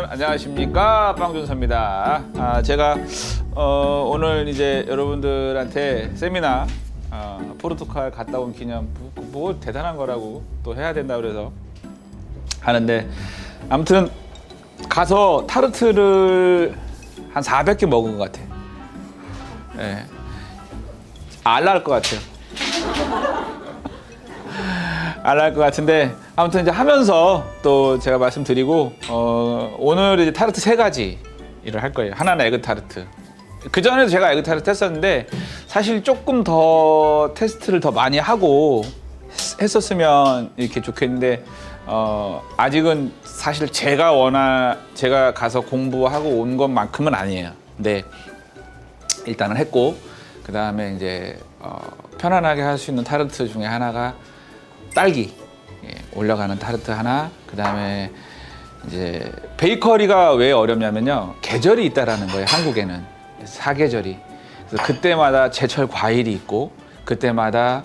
안녕하십니까, 빵준서입니다. 제가 오늘 이제 여러분들한테 세미나 포르투갈 갔다 온 기념 뭐 대단한 거라고 또 해야 된다 그래서 하는데, 아무튼 가서 타르트를 한 400개 먹은 것 같아. 예. 알날 것 같아요. 알날 것 같은데, 아무튼 이제 하면서 또 제가 말씀드리고, 오늘 이제 타르트 3가지를 할 거예요. 하나는 에그 타르트. 그 전에도 제가 에그 타르트 했었는데, 사실 조금 더 테스트를 더 많이 하고 했었으면 이렇게 좋겠는데, 아직은 사실 제가 가서 공부하고 온 것만큼은 아니에요. 근데 일단은 했고, 그 다음에 이제 편안하게 할 수 있는 타르트 중에 하나가 딸기, 올라가는 타르트 하나. 그 다음에 이제 베이커리가 왜 어렵냐면요, 계절이 있다라는 거예요. 한국에는 사계절이. 그래서 그때마다 제철 과일이 있고 그때마다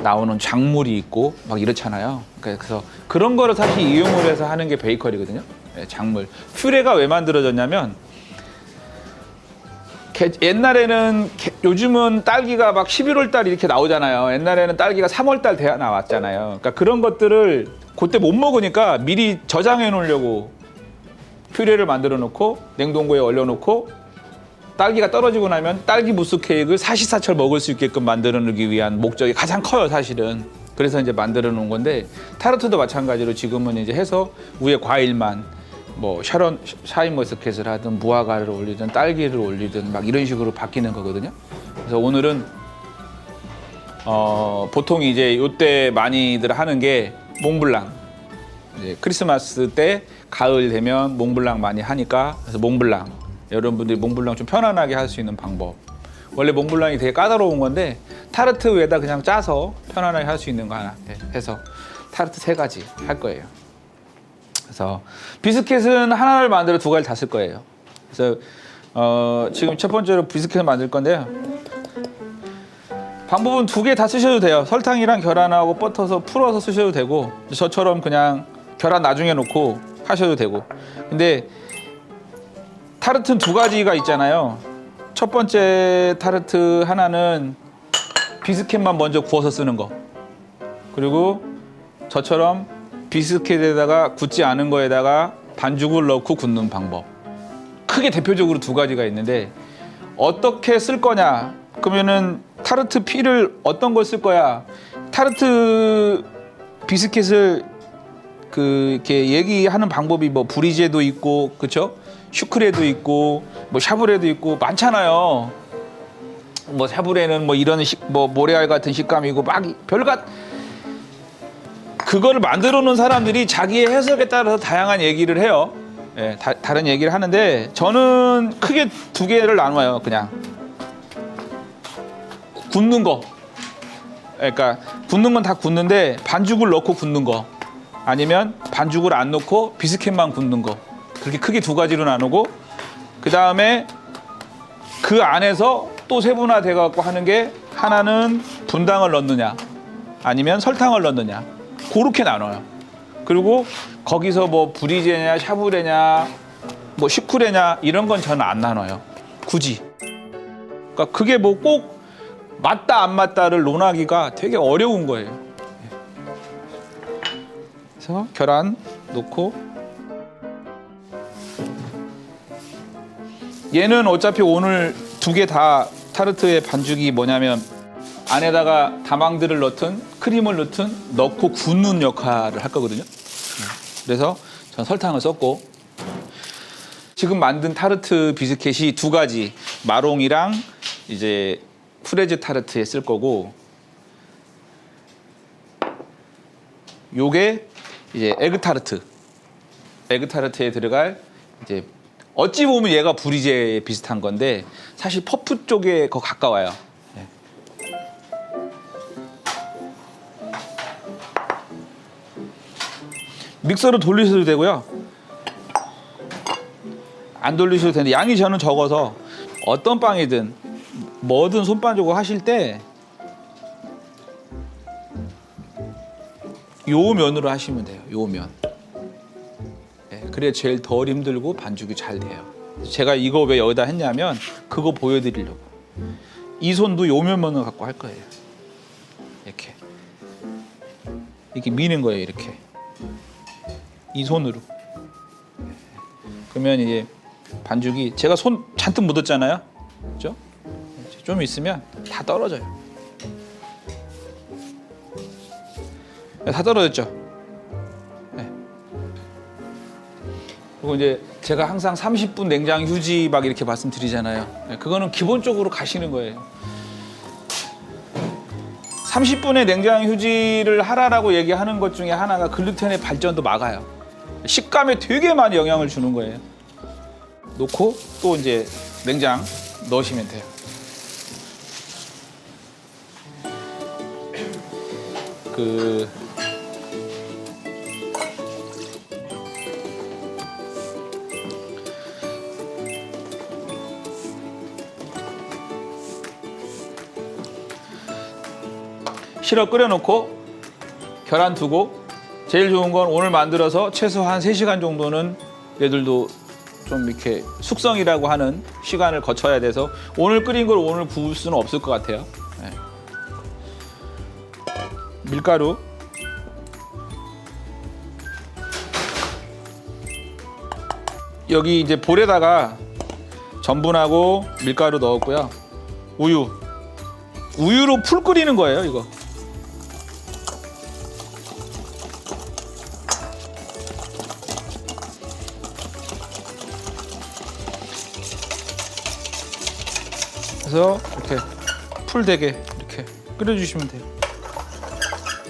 나오는 작물이 있고 막 이렇잖아요. 그래서 그런 거를 사실 이용을 해서 하는 게 베이커리거든요. 작물. 퓨레가 왜 만들어졌냐면, 옛날에는, 요즘은 딸기가 막 11월 달 이렇게 나오잖아요. 옛날에는 딸기가 3월 달 돼야 나왔잖아요. 그러니까 그런 것들을 그때 못 먹으니까 미리 저장해 놓으려고 퓨레를 만들어 놓고 냉동고에 얼려 놓고, 딸기가 떨어지고 나면 딸기 무스 케이크를 사시사철 먹을 수 있게끔 만들어 놓기 위한 목적이 가장 커요, 사실은. 그래서 이제 만들어 놓은 건데, 타르트도 마찬가지로 지금은 이제 해서 위에 과일만, 뭐 샤인머스켓을 하든 무화과를 올리든 딸기를 올리든 막 이런 식으로 바뀌는 거거든요. 그래서 오늘은 보통 이제 요때 많이들 하는 게 몽블랑. 이제 크리스마스 때 가을 되면 몽블랑 많이 하니까, 그래서 몽블랑, 여러분들이 몽블랑 좀 편안하게 할 수 있는 방법. 원래 몽블랑이 되게 까다로운 건데 타르트 위에다 그냥 짜서 편안하게 할 수 있는 거 하나 해서 타르트 3가지 할 거예요. 그래서 비스켓은 하나를 만들어 2가지 다 쓸 거예요. 그래서 지금 첫 번째로 비스켓을 만들 건데요. 방법은 2개 다 쓰셔도 돼요. 설탕이랑 계란하고 버터서 풀어서 쓰셔도 되고, 저처럼 그냥 계란 나중에 넣고 하셔도 되고. 근데 타르트는 2가지가 있잖아요. 첫 번째 타르트 하나는 비스켓만 먼저 구워서 쓰는 거, 그리고 저처럼 비스켓에다가 굳지 않은 거에다가 반죽을 넣고 굽는 방법. 크게 대표적으로 2가지가 있는데, 어떻게 쓸 거냐 그러면은 타르트 피를 어떤 걸 쓸 거야. 타르트 비스켓을 이렇게 얘기하는 방법이 뭐 브리제도 있고, 그쵸? 슈크레도 있고, 뭐 샤브레도 있고 많잖아요. 뭐 샤브레는 뭐 이런 뭐 모래알 같은 식감이고 막 별것. 그거를 만들어 놓은 사람들이 자기의 해석에 따라서 다양한 얘기를 해요. 예, 다른 얘기를 하는데, 저는 크게 2개를 나눠요. 그냥 굽는 거, 그러니까 굽는 건 다 굽는데 반죽을 넣고 굽는 거, 아니면 반죽을 안 넣고 비스켓만 굽는 거, 그렇게 크게 2가지로 나누고, 그 다음에 그 안에서 또 세분화돼 갖고 하는 게, 하나는 분당을 넣느냐 아니면 설탕을 넣느냐, 그렇게 나눠요. 그리고 거기서 뭐 브리제냐 샤브레냐 뭐 슈크레냐 이런 건 저는 안 나눠요, 굳이. 그러니까 그게 뭐 꼭 맞다 안 맞다를 논하기가 되게 어려운 거예요. 그래서 계란 넣고, 얘는 어차피 오늘 2개 다 타르트의 반죽이 뭐냐면, 안에다가 다망들을 넣든 크림을 넣든 넣고 굽는 역할을 할 거거든요. 그래서 전 설탕을 썼고, 지금 만든 타르트 비스켓이 2가지, 마롱이랑 이제 프레즈 타르트에 쓸 거고, 요게 이제 에그 타르트. 에그 타르트에 들어갈, 이제 어찌 보면 얘가 브리제에 비슷한 건데 사실 퍼프 쪽에 더 가까워요. 믹서로 돌리셔도 되고요, 안 돌리셔도 되는데, 양이 저는 적어서 어떤 빵이든 뭐든 손반죽을 하실 때 요 면으로 하시면 돼요. 요 면. 그래 제일 덜 힘들고 반죽이 잘 돼요. 제가 이거 왜 여기다 했냐면 그거 보여드리려고. 이 손도 요면면을 갖고 할 거예요. 이렇게 미는 거예요. 이렇게 이 손으로. 그러면 이제 반죽이 제가 손 잔뜩 묻었잖아요. 그렇죠? 좀 있으면 다 떨어져요. 다 떨어졌죠. 네. 그리고 이제 제가 항상 30분 냉장 휴지 막 이렇게 말씀드리잖아요. 네, 그거는 기본적으로 가시는 거예요. 30분의 냉장 휴지를 하라라고 얘기하는 것 중에 하나가 글루텐의 발전도 막아요. 식감에 되게 많이 영향을 주는 거예요. 놓고 또 이제 냉장 넣으시면 돼요. 시럽 끓여놓고 계란 두고 제일 좋은 건 오늘 만들어서 최소한 3시간 정도는 얘들도 좀 이렇게 숙성이라고 하는 시간을 거쳐야 돼서 오늘 끓인 걸 오늘 부을 수는 없을 것 같아요. 네. 밀가루 여기 이제 볼에다가 전분하고 밀가루 넣었고요. 우유로 풀 끓이는 거예요, 이거. 그래서 이렇게 풀되게 이렇게 끓여주시면 돼요.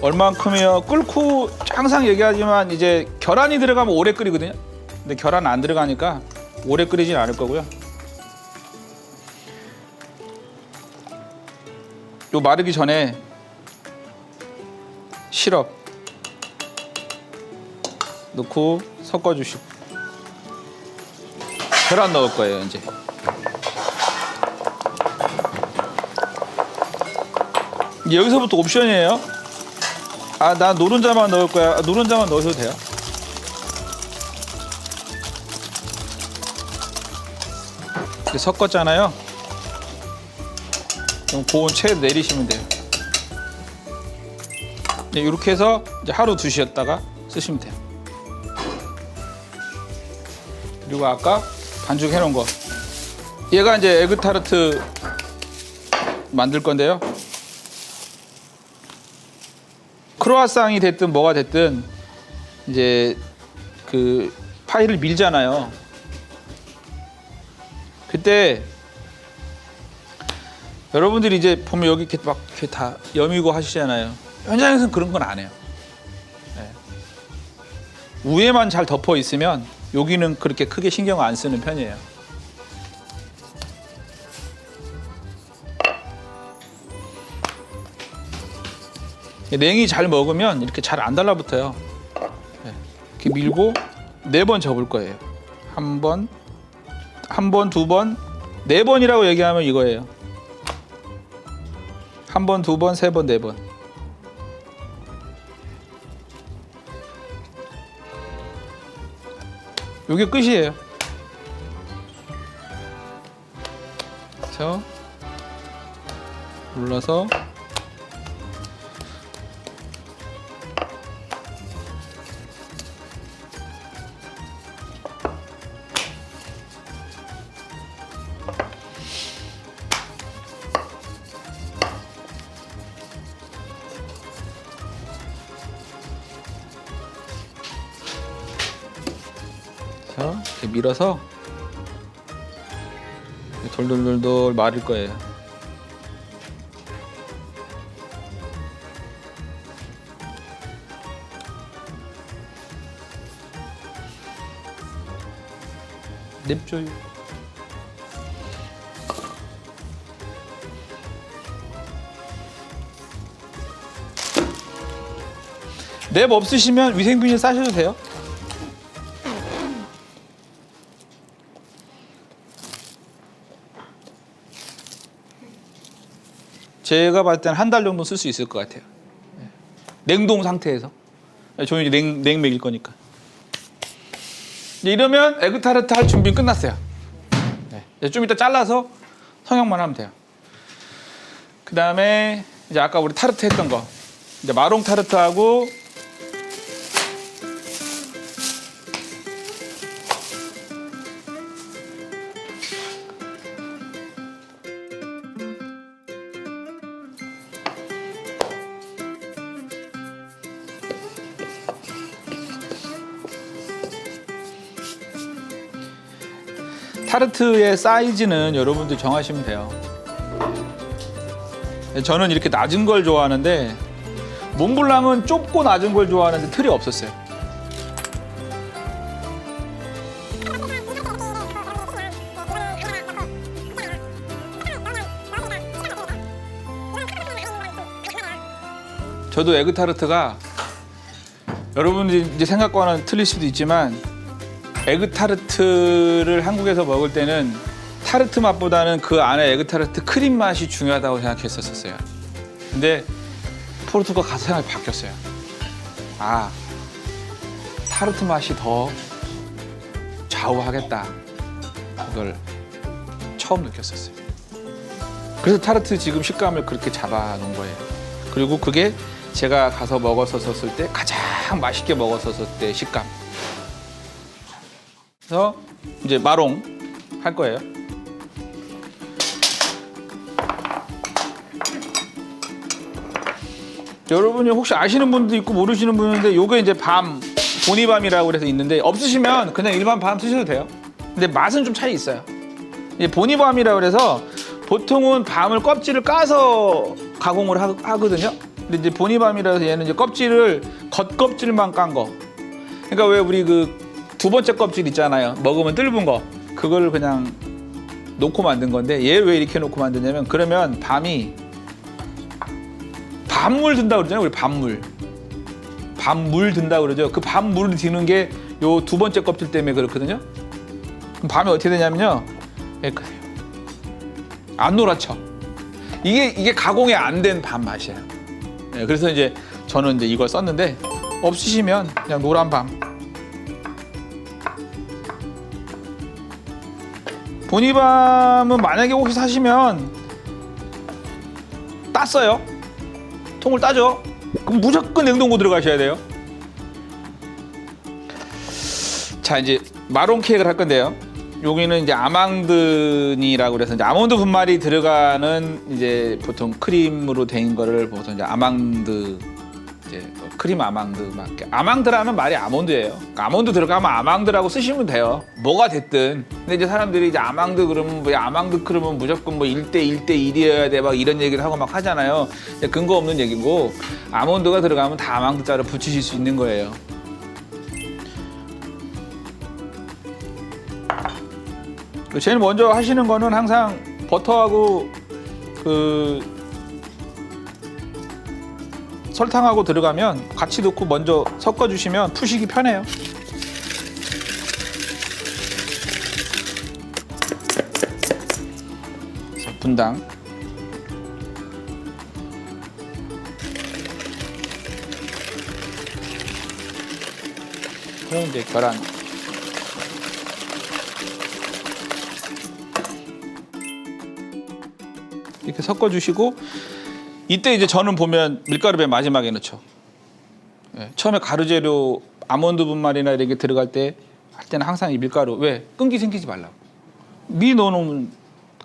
얼만큼이요? 끓고 항상 얘기하지만 이제 계란이 들어가면 오래 끓이거든요. 근데 계란 안 들어가니까 오래 끓이진 않을 거고요. 요 마르기 전에 시럽 넣고 섞어주시고 계란 넣을 거예요. 이제 여기서부터 옵션이에요. 나 노른자만 넣을 거야. 노른자만 넣으셔도 돼요. 이렇게 섞었잖아요. 그럼 고온 채 내리시면 돼요. 이렇게 해서 이제 하루 두시었다가 쓰시면 돼요. 그리고 아까 반죽해 놓은 거. 얘가 이제 에그타르트 만들 건데요. 크로아상이 됐든 뭐가 됐든 이제 그 파이를 밀잖아요. 그때 여러분들이 이제 보면 여기 이렇게 막 이렇게 다 여미고 하시잖아요. 현장에서는 그런 건 안 해요. 네. 위에만 잘 덮어 있으면 여기는 그렇게 크게 신경 안 쓰는 편이에요. 냉이 잘 먹으면 이렇게 잘 안 달라붙어요. 이렇게 밀고 4번 접을 거예요. 한 번, 두 번, 4번이라고 얘기하면 이거예요. 한 번, 두 번, 3번, 4번. 이게 끝이에요. 그래서 눌러서 이렇게 밀어서 돌돌돌돌 말을 거예요. 냅줘요. 냅 없으시면 위생비닐 싸셔도 돼요. 제가 봤을 때는 한 달 정도 쓸 수 있을 것 같아요. 냉동 상태에서. 저는 이제 냉 먹일 거니까. 이러면 에그타르트 할 준비는 끝났어요. 네. 이제 좀 이따 잘라서 성형만 하면 돼요. 그 다음에 이제 아까 우리 타르트 했던 거, 이제 마롱 타르트하고 타르트의 사이즈는 여러분들 정하시면 돼요. 저는 이렇게 낮은 걸 좋아하는데 몽블랑은 좁고 낮은 걸 좋아하는데 틀이 없었어요. 저도 에그타르트가 여러분들이 이제 생각과는 틀릴 수도 있지만 에그타르트를 한국에서 먹을 때는 타르트 맛보다는 그 안에 에그타르트 크림 맛이 중요하다고 생각했었어요. 근데 포르투갈 가서 생각이 바뀌었어요. 아, 타르트 맛이 더 좌우하겠다. 그걸 처음 느꼈었어요. 그래서 타르트 지금 식감을 그렇게 잡아놓은 거예요. 그리고 그게 제가 가서 먹었었을 때 가장 맛있게 먹었었을 때 식감. 그래서 이제 마롱 할 거예요. 여러분이 혹시 아시는 분도 있고 모르시는 분인데 요게 이제 밤, 보니밤이라고 해서 있는데 없으시면 그냥 일반 밤 쓰셔도 돼요. 근데 맛은 좀 차이 있어요. 이제 보니밤이라고 해서 보통은 밤을 껍질을 까서 가공을 하거든요. 근데 이제 보니밤이라서 얘는 이제 껍질을 겉껍질만 깐 거. 그러니까 왜 우리 그 두 번째 껍질 있잖아요. 먹으면 뜰분 거. 그걸 그냥 놓고 만든 건데 얘를 왜 이렇게 놓고 만드냐면 그러면 밤이 밤물 든다고 그러잖아요. 우리 밤물. 밤물 든다고 그러죠. 그 밤물을 드는 게 요 두 번째 껍질 때문에 그렇거든요. 그럼 밤이 어떻게 되냐면요. 여기까지. 안 노랗죠. 이게 가공이 안 된 밤 맛이에요. 네, 그래서 이제 저는 이제 이걸 썼는데 없으시면 그냥 노란 밤. 보니밤은 만약에 혹시 사시면 땄어요. 통을 따죠. 그럼 무조건 냉동고 들어가셔야 돼요. 자, 이제 마롱 케이크를 할 건데요. 여기는 이제 아망드니라고 그래서 이제 아몬드 분말이 들어가는 이제 보통 크림으로 된 거를 보통 이제 아망드 이제 크림 아망드 막 아망드라는 말이 아몬드예요. 그러니까 아몬드 들어가면 아망드라고 쓰시면 돼요. 뭐가 됐든. 근데 이제 사람들이 이제 아망드 그러면 뭐 아망드 크림은 무조건 뭐 1대 1대 1이어야 돼 막 이런 얘기를 하고 막 하잖아요. 근거 없는 얘기고 아몬드가 들어가면 다 아망드 자를 붙이실 수 있는 거예요. 제일 먼저 하시는 거는 항상 버터하고 그 설탕하고 들어가면 같이 넣고 먼저 섞어주시면 푸시기 편해요. 분당. 그리고 이제 계란. 이렇게 섞어주시고 이때 이제 저는 보면 밀가루 맨 마지막에 넣죠. 예, 처음에 가루재료 아몬드 분말이나 이런 게 들어갈 때 할 때는 항상 이 밀가루 왜 끈기 생기지 말라고. 미 넣어놓으면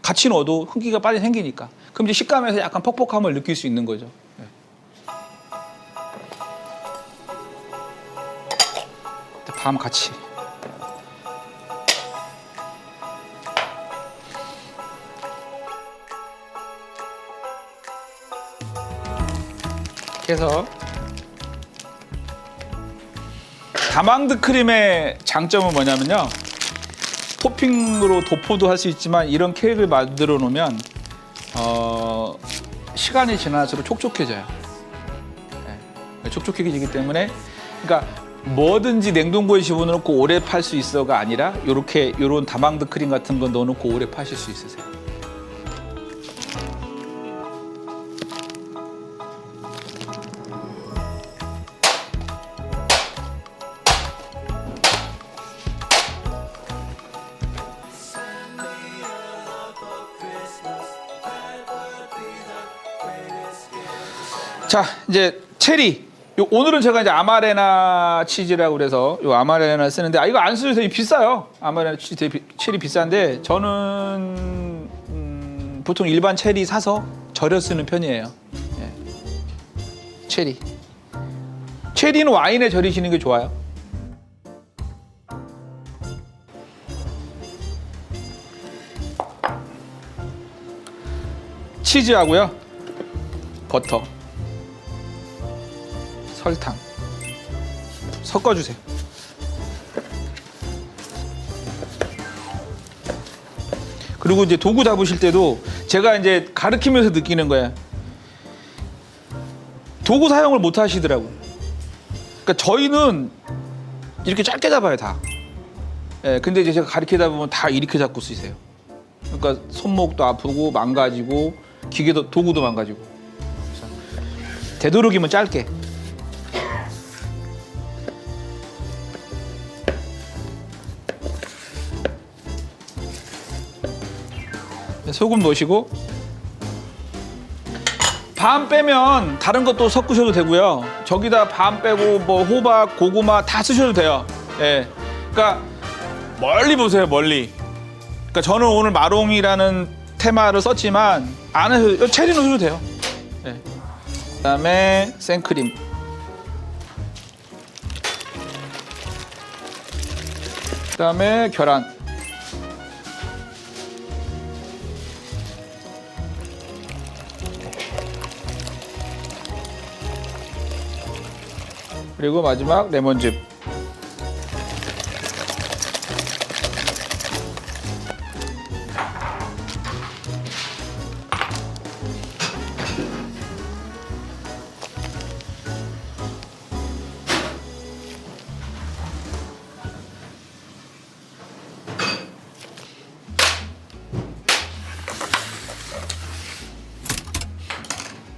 같이 넣어도 끈기가 빨리 생기니까. 그럼 이제 식감에서 약간 퍽퍽함을 느낄 수 있는 거죠. 예. 밤 같이. 해서 다망드 크림의 장점은 뭐냐면요. 토핑으로 도포도 할 수 있지만 이런 케이크를 만들어 놓으면 시간이 지날수록 촉촉해져요. 네. 촉촉해지기 때문에 그러니까 뭐든지 냉동고에 집어넣고 오래 팔 수 있어가 아니라 요런 다망드 크림 같은 거 넣어놓고 오래 파실 수 있으세요. 자, 이제 체리. 오늘은 제가 이제 아마레나 치즈라고 그래서 요 아마레나 쓰는데 이거 안 쓰셔도 되게 비싸요. 아마레나 치즈 되게 체리 비싼데 저는 보통 일반 체리 사서 절여 쓰는 편이에요. 예. 체리. 체리는 와인에 절이시는 게 좋아요. 치즈하고요. 버터. 설탕 섞어주세요. 그리고 이제 도구 잡으실 때도 제가 이제 가르치면서 느끼는 거야. 도구 사용을 못 하시더라고요. 그러니까 저희는 이렇게 짧게 잡아요, 다. 예, 근데 이제 제가 가르치다 보면 다 이렇게 잡고 쓰세요. 그러니까 손목도 아프고 망가지고 기계도 도구도 망가지고. 되도록이면 짧게. 소금 넣으시고 밤 빼면 다른 것도 섞으셔도 되고요. 저기다 밤 빼고 뭐 호박, 고구마 다 쓰셔도 돼요. 예, 그러니까 멀리 보세요, 멀리. 그러니까 저는 오늘 마롱이라는 테마를 썼지만 안에서 체리 넣으셔도 돼요. 예. 그다음에 생크림. 그다음에 계란. 그리고 마지막 레몬즙.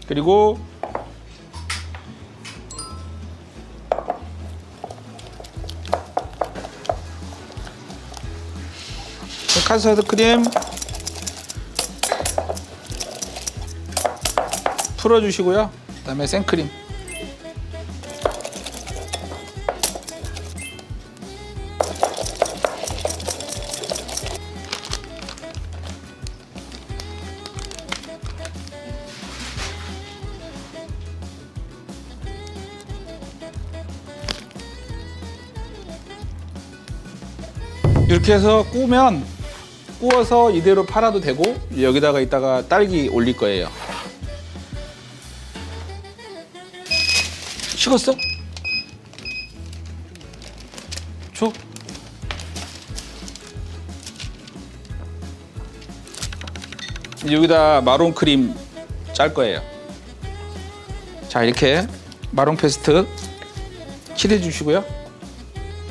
그리고 카스타드 크림 풀어주시고요. 그다음에 생크림. 이렇게 해서 구워서 이대로 팔아도 되고 여기다가 이따가 딸기 올릴 거예요. 식었어? 줘. 여기다 마론 크림 짤 거예요. 자, 이렇게 마론 페스트 칠해 주시고요.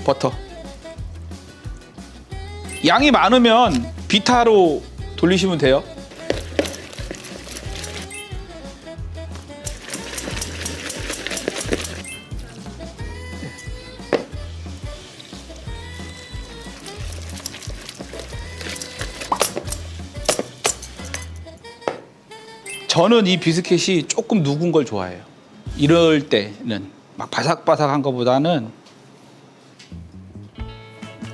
버터. 양이 많으면 비타로 돌리시면 돼요. 저는 이 비스켓이 조금 누군 걸 좋아해요. 이럴 때는 막 바삭바삭한 것보다는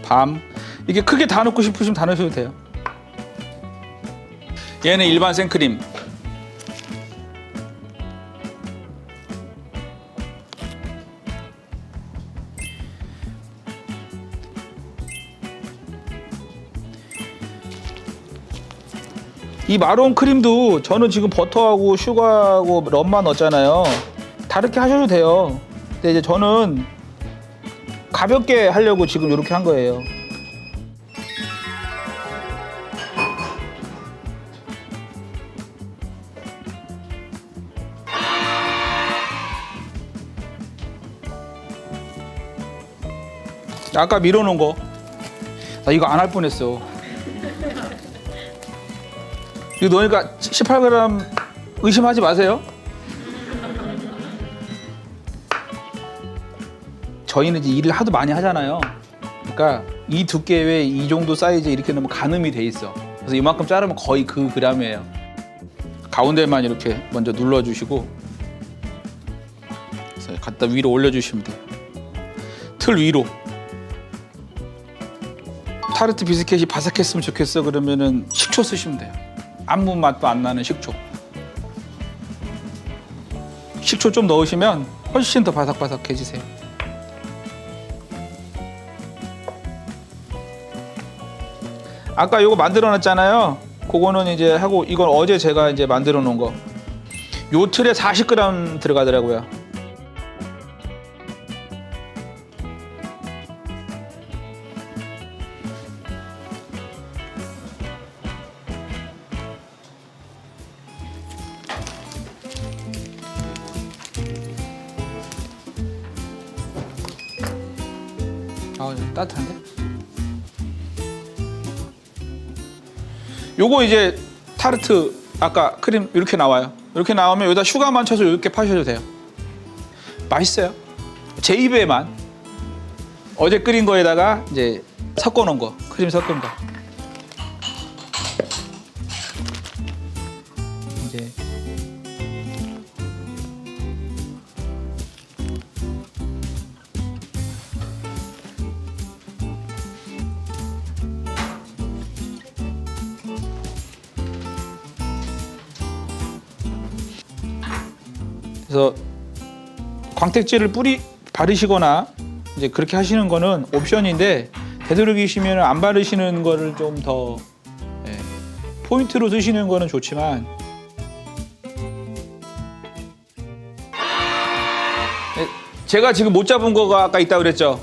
밤 이게 크게 다 넣고 싶으시면 다 넣으셔도 돼요. 얘는 일반 생크림. 이 마론 크림도 저는 지금 버터하고 슈가하고 럼만 넣었잖아요. 다르게 하셔도 돼요. 근데 이제 저는 가볍게 하려고 지금 이렇게 한 거예요. 아까 밀어놓은 거. 나 이거 안 할 뻔했어. 이거 넣으니까 18g 의심하지 마세요. 저희는 이제 일을 하도 많이 하잖아요. 그러니까 이 두께에 이 정도 사이즈에 이렇게 넣으면 가늠이 돼 있어. 그래서 이만큼 자르면 거의 그 그램이에요. 가운데만 이렇게 먼저 눌러주시고 갖다 위로 올려주시면 돼요. 틀 위로. 타르트 비스켓이 바삭했으면 좋겠어 그러면은 식초 쓰시면 돼요. 아무 맛도 안 나는 식초. 식초 좀 넣으시면 훨씬 더 바삭바삭해지세요. 아까 요거 만들어 놨잖아요. 그거는 이제 하고 이건 어제 제가 이제 만들어 놓은 거. 요 틀에 40g 들어가더라고요. 아, 따뜻한데? 요거 이제 타르트 아까 크림 이렇게 나와요. 이렇게 나오면 여기다 슈가만 쳐서 이렇게 파셔도 돼요. 맛있어요. 제 입에만. 어제 끓인 거에다가 이제 섞어 놓은 거, 크림 섞은 거. 이제 그래서 광택제를 바르시거나 이제 그렇게 하시는 거는 옵션인데 되도록이시면 안 바르시는 거를 좀 더 포인트로 쓰시는 거는 좋지만 제가 지금 못 잡은 거가 아까 있다고 그랬죠.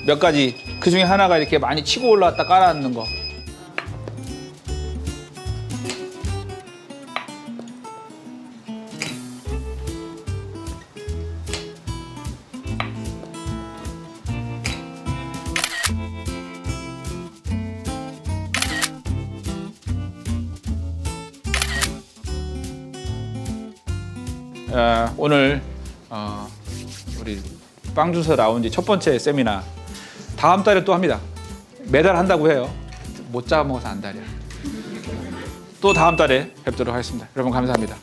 몇 가지. 그 중에 하나가 이렇게 많이 치고 올라왔다 깔아앉는 거. 오늘 우리 빵주서 라운지 첫 번째 세미나 다음 달에 또 합니다. 매달 한다고 해요. 못 잡아먹어서 안달이야. 또 다음 달에 뵙도록 하겠습니다. 여러분 감사합니다.